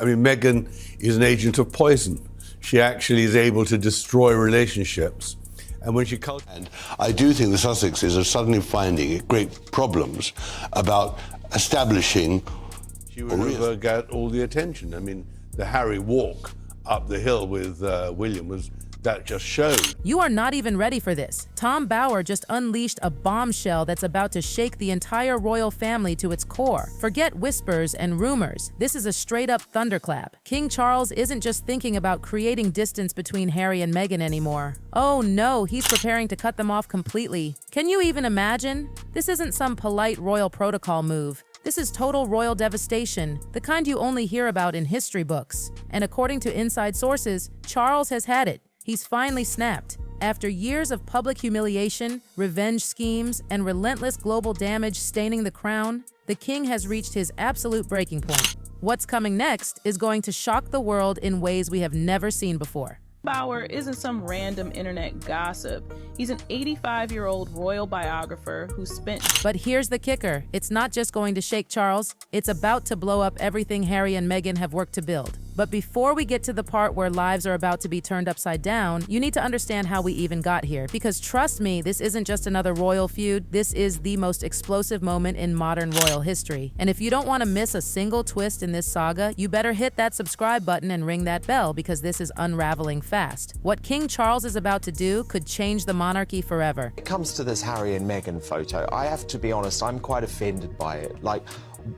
I mean, Meghan is an agent of poison. She actually is able to destroy relationships. And when she comes... And I do think the Sussexes are suddenly finding great problems about establishing... She would get all the attention. I mean, the Harry walk up the hill with William that just showed. You are not even ready for this. Tom Bower just unleashed a bombshell that's about to shake the entire royal family to its core. Forget whispers and rumors. This is a straight-up thunderclap. King Charles isn't just thinking about creating distance between Harry and Meghan anymore. Oh no, he's preparing to cut them off completely. Can you even imagine? This isn't some polite royal protocol move. This is total royal devastation, the kind you only hear about in history books. And according to inside sources, Charles has had it. He's finally snapped. After years of public humiliation, revenge schemes, and relentless global damage staining the crown, the king has reached his absolute breaking point. What's coming next is going to shock the world in ways we have never seen before. Bower isn't some random internet gossip. He's an 85-year-old royal biographer who spent... But here's the kicker. It's not just going to shake Charles. It's about to blow up everything Harry and Meghan have worked to build. But before we get to the part where lives are about to be turned upside down, you need to understand how we even got here. Because trust me, this isn't just another royal feud. This is the most explosive moment in modern royal history. And if you don't want to miss a single twist in this saga, you better hit that subscribe button and ring that bell, because this is unraveling fast. What King Charles is about to do could change the monarchy forever. When it comes to this Harry and Meghan photo, I have to be honest, I'm quite offended by it. Like,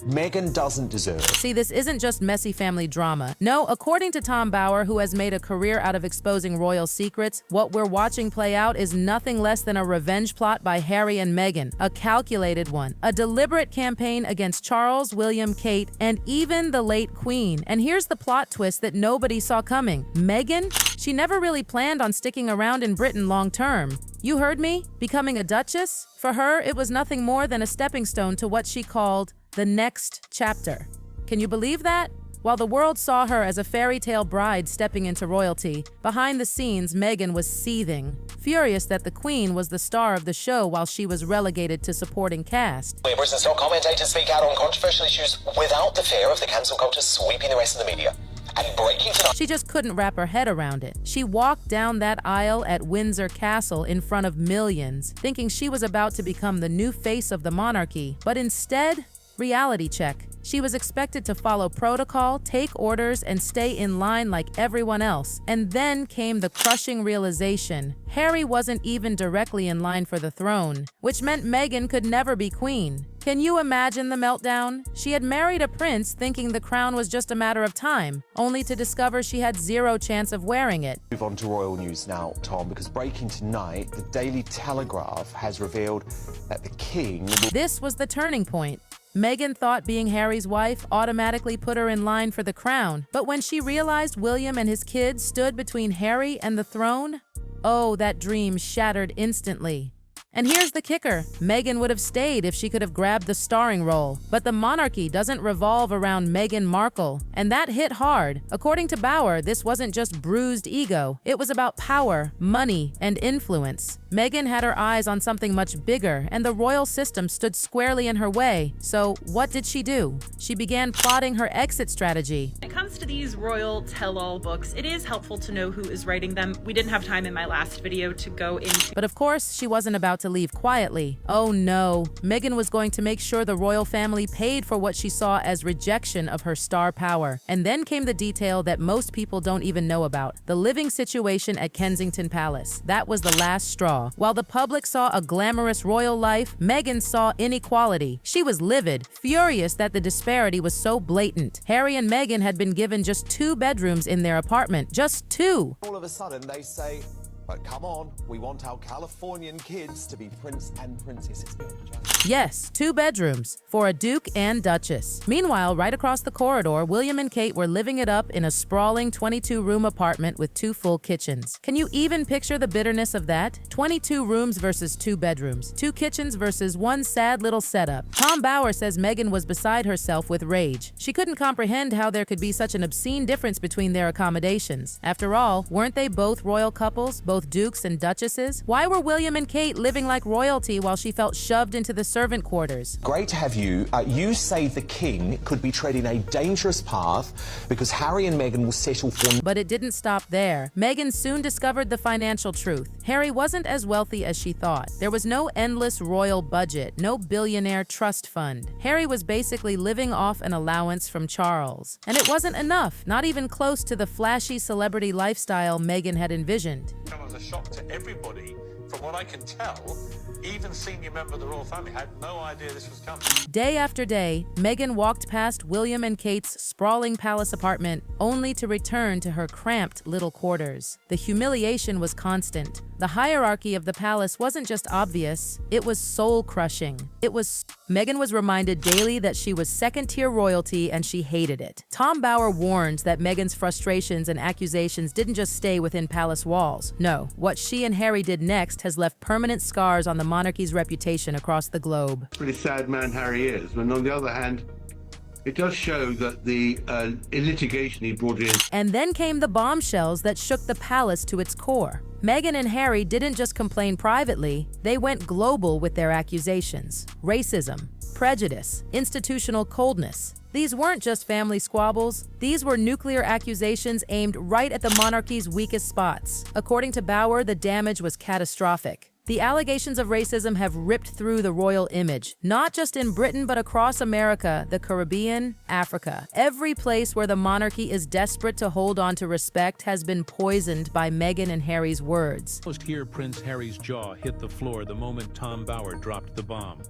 Meghan doesn't deserve it. See, this isn't just messy family drama. No, according to Tom Bower, who has made a career out of exposing royal secrets, what we're watching play out is nothing less than a revenge plot by Harry and Meghan, a calculated one, a deliberate campaign against Charles, William, Kate, and even the late Queen. And here's the plot twist that nobody saw coming. Meghan? She never really planned on sticking around in Britain long term. You heard me? Becoming a duchess? For her, it was nothing more than a stepping stone to what she called the next chapter. Can you believe that? While the world saw her as a fairy tale bride stepping into royalty, behind the scenes, Meghan was seething, furious that the Queen was the star of the show while she was relegated to supporting cast. Britain's top commentators speak out on controversial issues without the fear of the cancel culture sweeping the rest of the media. And breaking tonight. She just couldn't wrap her head around it. She walked down that aisle at Windsor Castle in front of millions, thinking she was about to become the new face of the monarchy. But instead, reality check. She was expected to follow protocol, take orders, and stay in line like everyone else. And then came the crushing realization. Harry wasn't even directly in line for the throne, which meant Meghan could never be queen. Can you imagine the meltdown? She had married a prince thinking the crown was just a matter of time, only to discover she had zero chance of wearing it. Move on to royal news now, Tom, because breaking tonight, the Daily Telegraph has revealed that the king... This was the turning point. Meghan thought being Harry's wife automatically put her in line for the crown, but when she realized William and his kids stood between Harry and the throne, oh, that dream shattered instantly. And here's the kicker. Meghan would have stayed if she could have grabbed the starring role. But the monarchy doesn't revolve around Meghan Markle, and that hit hard. According to Bower, this wasn't just bruised ego. It was about power, money, and influence. Meghan had her eyes on something much bigger, and the royal system stood squarely in her way. So what did she do? She began plotting her exit strategy. When it comes to these royal tell-all books, it is helpful to know who is writing them. We didn't have time in my last video to go into... But of course, she wasn't about to leave quietly. Oh no, Meghan was going to make sure the royal family paid for what she saw as rejection of her star power. And then came the detail that most people don't even know about, the living situation at Kensington Palace. That was the last straw. While the public saw a glamorous royal life, Meghan saw inequality. She was livid, furious that the disparity was so blatant. Harry and Meghan had been given just 2 bedrooms in their apartment, just 2. All of a sudden, they say, but come on, we want our Californian kids to be prince and princesses. Yes, 2 bedrooms for a duke and duchess. Meanwhile, right across the corridor, William and Kate were living it up in a sprawling 22-room apartment with 2 full kitchens. Can you even picture the bitterness of that? 22 rooms versus 2 bedrooms, 2 kitchens versus 1 sad little setup. Tom Bower says Meghan was beside herself with rage. She couldn't comprehend how there could be such an obscene difference between their accommodations. After all, weren't they both royal couples, both both dukes and duchesses? Why were William and Kate living like royalty while she felt shoved into the servant quarters? Great to have you. You say the king could be treading a dangerous path because Harry and Meghan will settle for... But it didn't stop there. Meghan soon discovered the financial truth. Harry wasn't as wealthy as she thought. There was no endless royal budget, no billionaire trust fund. Harry was basically living off an allowance from Charles. And it wasn't enough, not even close to the flashy celebrity lifestyle Meghan had envisioned. It was a shock to everybody. From what I can tell, even senior member of the royal family had no idea this was coming. Day after day, Meghan walked past William and Kate's sprawling palace apartment, only to return to her cramped little quarters. The humiliation was constant. The hierarchy of the palace wasn't just obvious, it was soul-crushing. Meghan was reminded daily that she was second-tier royalty and she hated it. Tom Bower warned that Meghan's frustrations and accusations didn't just stay within palace walls. No, what she and Harry did next has left permanent scars on the monarchy's reputation across the globe. Pretty sad man Harry is, but on the other hand, it does show that the litigation he brought in... And then came the bombshells that shook the palace to its core. Meghan and Harry didn't just complain privately, they went global with their accusations. Racism, prejudice, institutional coldness. These weren't just family squabbles, these were nuclear accusations aimed right at the monarchy's weakest spots. According to Bower, the damage was catastrophic. The allegations of racism have ripped through the royal image, not just in Britain but across America, the Caribbean, Africa. Every place where the monarchy is desperate to hold on to respect has been poisoned by Meghan and Harry's words. Almost hear Prince Harry's jaw hit the floor the moment Tom Bower dropped the bomb.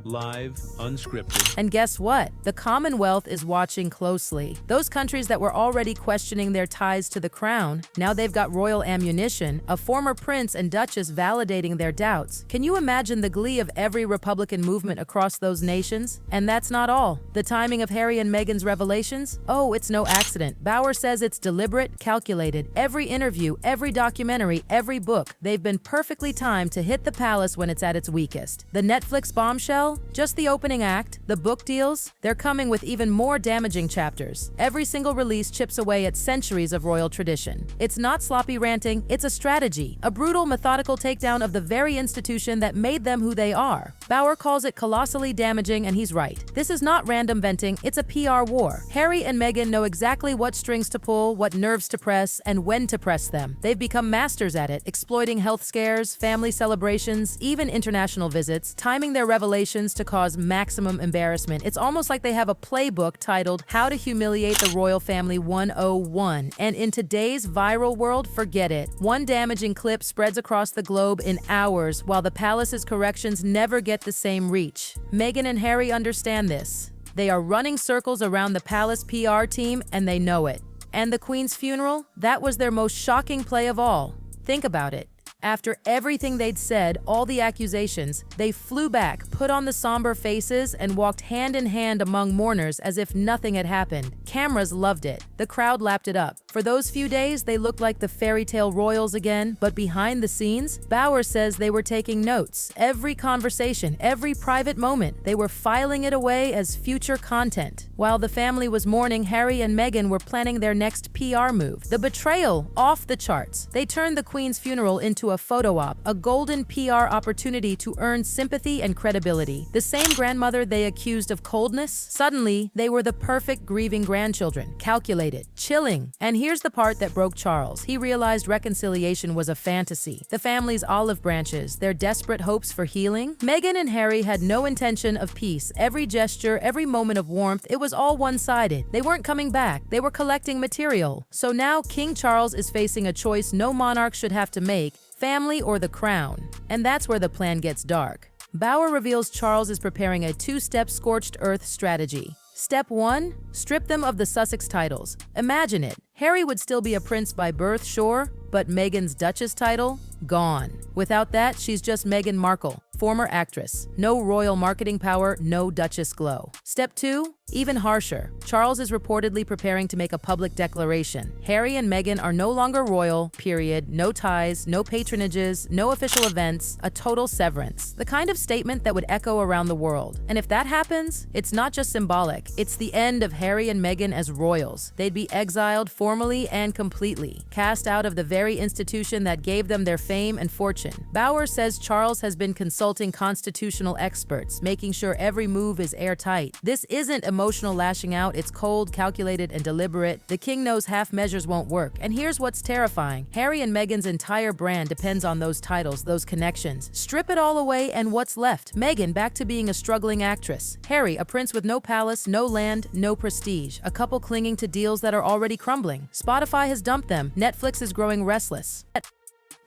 Live, unscripted. And guess what? The Commonwealth is watching closely. Those countries that were already questioning their ties to the crown, now they've got royal ammunition, a former prince and duchess validating their doubts. Can you imagine the glee of every Republican movement across those nations? And that's not all. The timing of Harry and Meghan's revelations? Oh, it's no accident. Bower says it's deliberate, calculated. Every interview, every documentary, every book, they've been perfectly timed to hit the palace when it's at its weakest. The Netflix bombshell? Just the opening act, the book deals, they're coming with even more damaging chapters. Every single release chips away at centuries of royal tradition. It's not sloppy ranting, it's a strategy, a brutal, methodical takedown of the very institution that made them who they are. Bower calls it colossally damaging, and he's right. This is not random venting, it's a PR war. Harry and Meghan know exactly what strings to pull, what nerves to press, and when to press them. They've become masters at it, exploiting health scares, family celebrations, even international visits, timing their revelations to cause maximum embarrassment. It's almost like they have a playbook titled How to Humiliate the Royal Family 101. And in today's viral world, forget it. One damaging clip spreads across the globe in hours, while the palace's corrections never get the same reach. Meghan and Harry understand this. They are running circles around the palace PR team, and they know it. And the Queen's funeral? That was their most shocking play of all. Think about it. After everything they'd said, all the accusations, they flew back, put on the somber faces, and walked hand in hand among mourners as if nothing had happened. Cameras loved it. The crowd lapped it up. For those few days, they looked like the fairy tale royals again, but behind the scenes, Bower says they were taking notes. Every conversation, every private moment, they were filing it away as future content. While the family was mourning, Harry and Meghan were planning their next PR move. The betrayal, off the charts. They turned the Queen's funeral into a photo op, a golden PR opportunity to earn sympathy and credibility. The same grandmother they accused of coldness, suddenly they were the perfect grieving grandchildren, calculated, chilling. And here's the part that broke Charles. He realized reconciliation was a fantasy. The family's olive branches, their desperate hopes for healing. Meghan and Harry had no intention of peace. Every gesture, every moment of warmth, it was all one-sided. They weren't coming back. They were collecting material. So now King Charles is facing a choice no monarch should have to make: family or the crown. And that's where the plan gets dark. Bower reveals Charles is preparing a two-step scorched earth strategy. Step 1, strip them of the Sussex titles. Imagine it. Harry would still be a prince by birth, sure, but Meghan's Duchess title? Gone. Without that, she's just Meghan Markle. former actress. No royal marketing power, no Duchess glow. Step 2, even harsher. Charles is reportedly preparing to make a public declaration. Harry and Meghan are no longer royal, period. No ties, no patronages, no official events, a total severance. The kind of statement that would echo around the world. And if that happens, it's not just symbolic. It's the end of Harry and Meghan as royals. They'd be exiled formally and completely, cast out of the very institution that gave them their fame and fortune. Bauer says Charles has been consulting constitutional experts, making sure every move is airtight. This isn't emotional lashing out, it's cold, calculated, and deliberate. The king knows half measures won't work. And here's what's terrifying. Harry and Meghan's entire brand depends on those titles, those connections. Strip it all away and what's left? Meghan back to being a struggling actress. Harry, a prince with no palace, no land, no prestige. A couple clinging to deals that are already crumbling. Spotify has dumped them. Netflix is growing restless.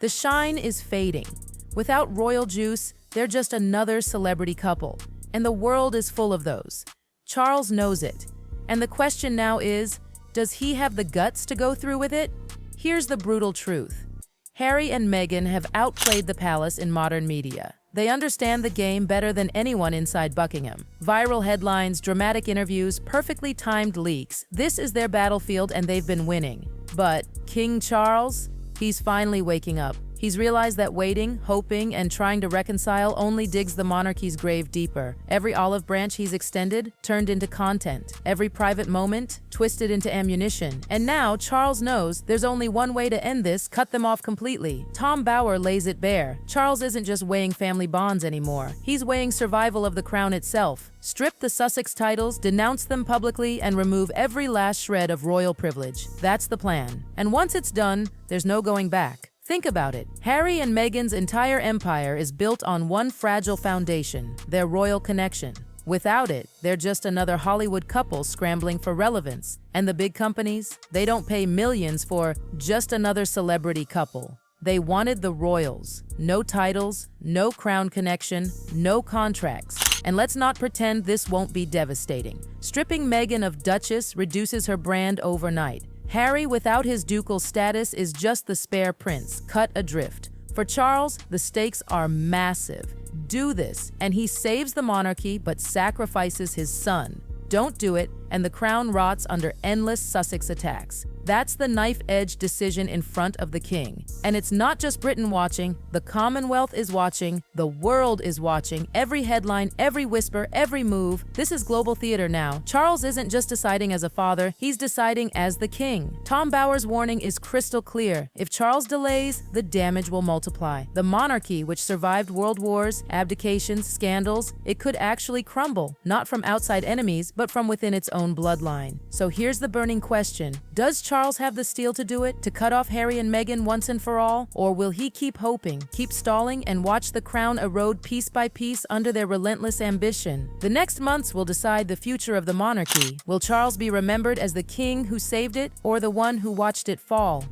The shine is fading. Without royal juice, they're just another celebrity couple. And the world is full of those. Charles knows it. And the question now is, does he have the guts to go through with it? Here's the brutal truth. Harry and Meghan have outplayed the palace in modern media. They understand the game better than anyone inside Buckingham. Viral headlines, dramatic interviews, perfectly timed leaks. This is their battlefield and they've been winning. But King Charles? He's finally waking up. He's realized that waiting, hoping, and trying to reconcile only digs the monarchy's grave deeper. Every olive branch he's extended turned into content. Every private moment twisted into ammunition. And now Charles knows there's only one way to end this: cut them off completely. Tom Bauer lays it bare. Charles isn't just weighing family bonds anymore. He's weighing survival of the crown itself. Strip the Sussex titles, denounce them publicly, and remove every last shred of royal privilege. That's the plan. And once it's done, there's no going back. Think about it. Harry and Meghan's entire empire is built on one fragile foundation: their royal connection. Without it, they're just another Hollywood couple scrambling for relevance. And the big companies, they don't pay millions for just another celebrity couple. They wanted the royals. No titles, no crown connection, no contracts. And let's not pretend this won't be devastating. Stripping Meghan of Duchess reduces her brand overnight. Harry, without his ducal status, is just the spare prince, cut adrift. For Charles, the stakes are massive. Do this, and he saves the monarchy but sacrifices his son. Don't do it, and the crown rots under endless Sussex attacks. That's the knife-edge decision in front of the king. And it's not just Britain watching, the Commonwealth is watching, the world is watching, every headline, every whisper, every move. This is global theater now. Charles isn't just deciding as a father, he's deciding as the king. Tom Bauer's warning is crystal clear. If Charles delays, the damage will multiply. The monarchy, which survived world wars, abdications, scandals, it could actually crumble, not from outside enemies, but from within its own bloodline. So here's the burning question. Does Charles have the steel to do it, to cut off Harry and Meghan once and for all? Or will he keep hoping, keep stalling, and watch the crown erode piece by piece under their relentless ambition? The next months will decide the future of the monarchy. Will Charles be remembered as the king who saved it, or the one who watched it fall?